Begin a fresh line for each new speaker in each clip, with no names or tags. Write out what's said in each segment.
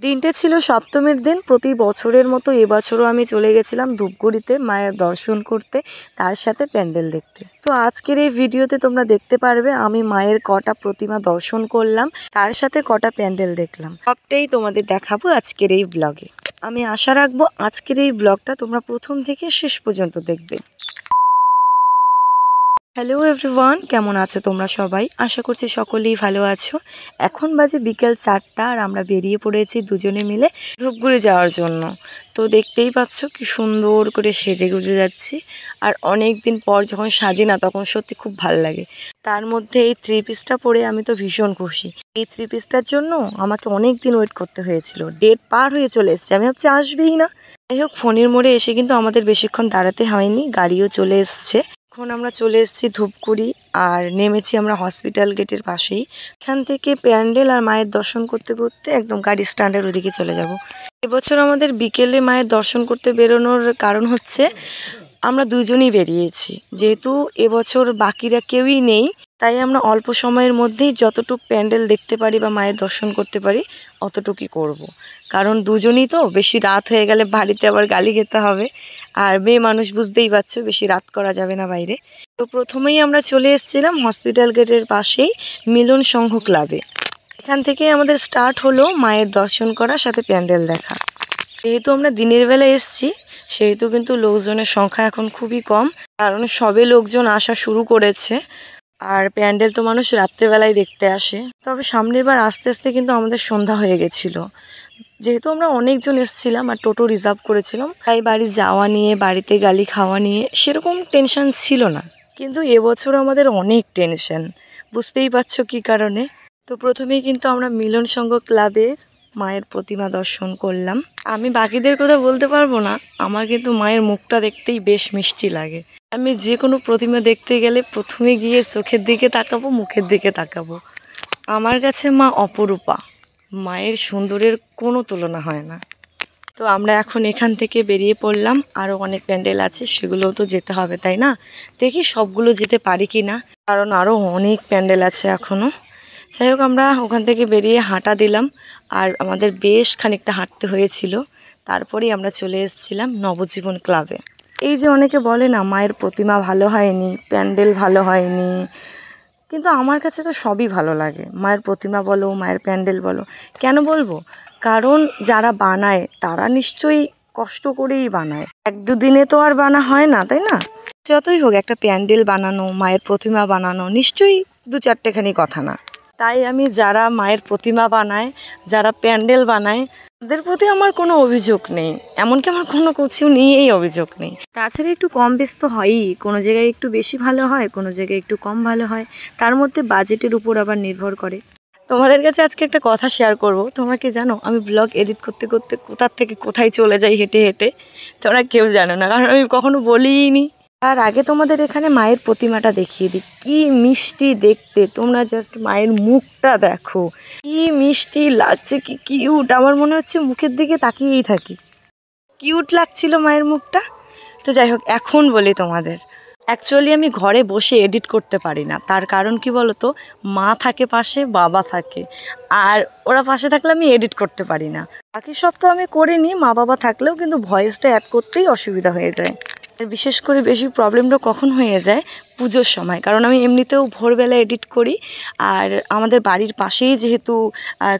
দিনটা ছিল সপ্তমীর দিন। প্রতি বছরের মতো এবছরও আমি চলে গেছিলাম ধূপগুড়িতে মায়ের দর্শন করতে, তার সাথে প্যান্ডেল দেখতে। তো আজকের এই ভিডিওতে তোমরা দেখতে পারবে আমি মায়ের কটা প্রতিমা দর্শন করলাম, তার সাথে কটা প্যান্ডেল দেখলাম, সবটাই তোমাদের দেখাবো আজকের এই ব্লগে। আমি আশা রাখবো আজকের এই ব্লগটা তোমরা প্রথম থেকে শেষ পর্যন্ত দেখবে। হ্যালো এভরিওয়ান, কেমন আছো তোমরা সবাই? আশা করছি সকলেই ভালো আছো। এখন বাজে বিকেল 4টা আর আমরা বেরিয়ে পড়েছি দুজনে মিলে ধূপগুড়ি যাওয়ার জন্য। তো দেখতেই পাচ্ছ কি সুন্দর করে সেজে গুজে যাচ্ছি। আর অনেক দিন পর যখন সাজি না তখন সত্যি খুব ভালো লাগে। তার মধ্যে এই 3 পিসটা পরে আমি তো ভীষণ খুশি। এই 3 পিসটার জন্য আমাকে অনেক দিন ওয়েট করতে হয়েছিল, ডেট পার হয়ে চলে এসছে, আমি ভাবছি আসবেই না। যাই হোক, ফোনের মোড়ে এসে কিন্তু আমাদের বেশিক্ষণ দাঁড়াতে হয়নি, গাড়িও চলে এসছে। এখন আমরা চলে এসেছি ধূপগুড়ি আর নেমেছি আমরা হসপিটাল গেটের পাশেই। এখান থেকে প্যান্ডেল আর মায়ের দর্শন করতে করতে একদম গাড়ি স্ট্যান্ডের ওদিকে চলে যাব। এবছর আমাদের বিকেলে মায়ের দর্শন করতে বেরোনোর কারণ হচ্ছে আমরা দুজনেই বেরিয়েছি, যেহেতু এবছর বাকিরা কেউই নেই, তাই আমরা অল্প সময়ের মধ্যেই যতটুকু প্যান্ডেল দেখতে পারি বা মায়ের দর্শন করতে পারি অতটুকুই করব। কারণ দুজনই তো, বেশি রাত হয়ে গেলে বাড়িতে আবার গালি খেতে হবে। আর মেয়ে মানুষ বুঝতেই পারছো, বেশি রাত করা যাবে না বাইরে। তো প্রথমেই আমরা চলে এসেছিলাম হসপিটাল গেটের পাশেই মিলন সংঘ ক্লাবে। এখান থেকে আমাদের স্টার্ট হলো মায়ের দর্শন করার সাথে প্যান্ডেল দেখা। যেহেতু আমরা দিনের বেলা এসেছি সেহেতু কিন্তু লোকজনের সংখ্যা এখন খুবই কম, কারণ সবে লোকজন আসা শুরু করেছে। আর প্যান্ডেল তো মানুষ রাত্রেবেলায় দেখতে আসে। তবে সামনের বার আস্তে আস্তে কিন্তু আমাদের সন্ধ্যা হয়ে গেছিলো। যেহেতু আমরা অনেকজন এসেছিলাম আর টোটো রিজার্ভ করেছিলাম, তাই বাড়ি যাওয়া নিয়ে, বাড়িতে গালি খাওয়া নিয়ে সেরকম টেনশন ছিল না। কিন্তু এবছর আমাদের অনেক টেনশন, বুঝতেই পারছো কী কারণে। তো প্রথমেই কিন্তু আমরা মিলন সংঘ ক্লাবে মায়ের প্রতিমা দর্শন করলাম। আমি বাকিদের কথা বলতে পারবো না, আমার কিন্তু মায়ের মুখটা দেখতেই বেশ মিষ্টি লাগে। আমি যে কোনো প্রতিমা দেখতে গেলে প্রথমে গিয়ে চোখের দিকে তাকাবো, মুখের দিকে তাকাবো। আমার কাছে মা অপরূপা, মায়ের সুন্দরের কোনো তুলনা হয় না। তো আমরা এখন এখান থেকে বেরিয়ে পড়লাম, আরও অনেক প্যান্ডেল আছে, সেগুলোও তো যেতে হবে, তাই না? দেখি সবগুলো যেতে পারি কি না, কারণ আরও অনেক প্যান্ডেল আছে এখনও। যাই হোক, আমরা ওখান থেকে বেরিয়ে হাঁটা দিলাম, আর আমাদের বেশ খানিকটা হাঁটতে হয়েছিল। তারপরেই আমরা চলে এসেছিলাম নবজীবন ক্লাবে। এই যে অনেকে বলে না মায়ের প্রতিমা ভালো হয়নি, প্যান্ডেল ভালো হয়নি, কিন্তু আমার কাছে তো সবই ভালো লাগে। মায়ের প্রতিমা বলো, মায়ের প্যান্ডেল বলো। কেন বলবো? কারণ যারা বানায় তারা নিশ্চয়ই কষ্ট করেই বানায়, 1-2 দিনে তো আর বানা হয় না, তাই না? যতই হোক, একটা প্যান্ডেল বানানো, মায়ের প্রতিমা বানানো নিশ্চয়ই 2-4টেখানি কথা না। তাই আমি যারা মায়ের প্রতিমা বানায়, যারা প্যান্ডেল বানায়, তাদের প্রতি আমার কোনো অভিযোগ নেই, এমনকি আমার কোনো কিছু নিয়েই অভিযোগ নেই। তাছাড়া একটু কম বেশ তো হয়ই, কোনো জায়গায় একটু বেশি ভালো হয়, কোনো জায়গায় একটু কম ভালো হয়, তার মধ্যে বাজেটের উপর আবার নির্ভর করে। তোমাদের কাছে আজকে একটা কথা শেয়ার করব। তোমরা কি জানো আমি ব্লগ এডিট করতে করতে কোথার থেকে কোথায় চলে যাই হেঁটে হেঁটে? তোমরা কেউ জানো না, কারণ আমি কখনো বলিই নি। আর আগে তোমাদের এখানে মায়ের প্রতিমাটা দেখিয়ে দিই, কি মিষ্টি দেখতে। তোমরা জাস্ট মায়ের মুখটা দেখো, কি মিষ্টি লাগছে, কি কিউট। আমার মনে হচ্ছে মুখের দিকে তাকিয়েই থাকি, কিউট লাগছিল মায়ের মুখটা। তো যাই হোক, এখন বলি তোমাদের, অ্যাকচুয়ালি আমি ঘরে বসে এডিট করতে পারি না। তার কারণ কি বলো তো? মা থাকে পাশে, বাবা থাকে, আর ওরা পাশে থাকলে আমি এডিট করতে পারি না। বাকি সব তো আমি করে নিই মা বাবা থাকলেও, কিন্তু ভয়েসটা অ্যাড করতেই অসুবিধা হয়ে যায়। আর বিশেষ করে বেশি প্রবলেমটা কখন হয়ে যায়? পুজোর সময়, কারণ আমি এমনিতেও ভোরবেলা এডিট করি। আর আমাদের বাড়ির পাশেই যেহেতু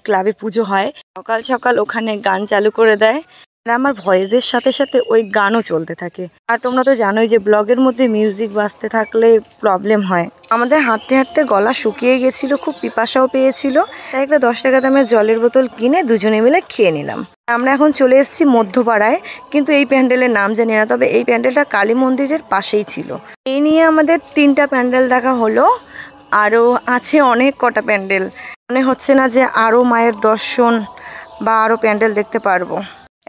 ক্লাবে পুজো হয়, সকাল সকাল ওখানে গান চালু করে দেয়, আর আমার ভয়েসের সাথে সাথে ওই গানও চলতে থাকে। আর তোমরা তো জানোই যে ব্লগের মধ্যে মিউজিক বাজতে থাকলে প্রবলেম হয়। আমাদের হাঁটতে হাঁটতে গলা শুকিয়ে গেছিলো, খুব পিপাসাও পেয়েছিল, তাই একটা 10 টাকা দামের জলের বোতল কিনে দুজনে মিলে খেয়ে নিলাম। আমরা এখন চলে এসেছি মধ্যপাড়ায়, কিন্তু এই প্যান্ডেলের নাম জানি না, তবে এই প্যান্ডেলটা কালী মন্দিরের পাশেই ছিল। এই নিয়ে আমাদের 3টা প্যান্ডেল দেখা হলো, আরও আছে অনেক কটা প্যান্ডেল। মনে হচ্ছে না যে আরও মায়ের দর্শন বা আরও প্যান্ডেল দেখতে পারবো।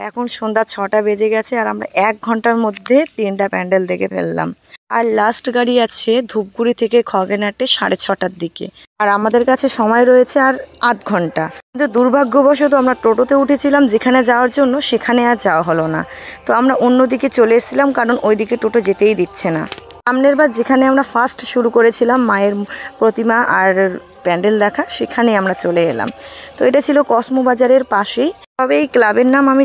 এখন সন্ধ্যা 6টা বেজে গেছে আর আমরা 1 ঘন্টার মধ্যে 3টা প্যান্ডেল দেখে ফেললাম। আর লাস্ট গাড়ি আছে ধূপগুড়ি থেকে খগেনহাটে 6:30টার দিকে, আর আমাদের কাছে সময় রয়েছে আর 1/2 ঘন্টা। কিন্তু দুর্ভাগ্যবশত আমরা টোটোতে উঠেছিলাম যেখানে যাওয়ার জন্য, সেখানে আর যাওয়া হলো না। তো আমরা অন্যদিকে চলে এসেছিলাম, কারণ ওইদিকে টোটো যেতেই দিচ্ছে না। সামনের বার যেখানে আমরা ফার্স্ট শুরু করেছিলাম মায়ের প্রতিমা আর প্যান্ডেল দেখা, সেখানে আমরা চলে এলাম। তো এটা ছিল কসমো বাজারের পাশেই। তবে এই ক্লাবের নাম আমি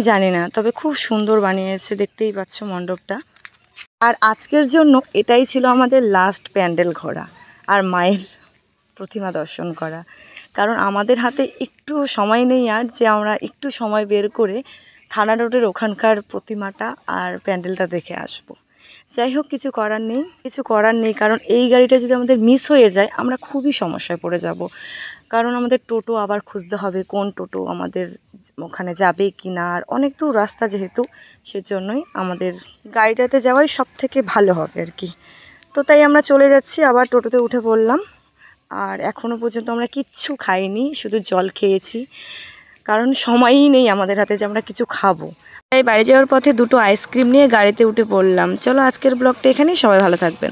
জানি না, তবে খুব সুন্দর বানিয়েছে, দেখতেই পাচ্ছ মণ্ডপটা। আর আজকের জন্য এটাই ছিল আমাদের লাস্ট প্যান্ডেল ঘোরা আর মায়ের প্রতিমা দর্শন করা, কারণ আমাদের হাতে একটু সময় নেই আর যে আমরা একটু সময় বের করে থানা রোডের ওখানকার প্রতিমাটা আর প্যান্ডেলটা দেখে আসব। যাই হোক, কিছু করার নেই, কারণ এই গাড়িটা যদি আমাদের মিস হয়ে যায় আমরা খুবই সমস্যায় পড়ে যাব, কারণ আমাদের টোটো আবার খুঁজতে হবে কোন টোটো আমাদের ওখানে যাবে কি না, আর অনেক দূর রাস্তা যেহেতু, সেজন্যই আমাদের গাড়িটাতে যাওয়াই সব থেকে ভালো হবে আর কি। তো তাই আমরা চলে যাচ্ছি, আবার টোটোতে উঠে পড়লাম। আর এখনও পর্যন্ত আমরা কিচ্ছু খাইনি, শুধু জল খেয়েছি, কারণ সময়ই নেই আমাদের হাতে যে আমরা কিছু খাবো। তাই বাড়ি যাওয়ার পথে দুটো আইসক্রিম নিয়ে গাড়িতে উঠে পড়লাম। চলো, আজকের ব্লগটা এখানেই, সবাই ভালো থাকবেন।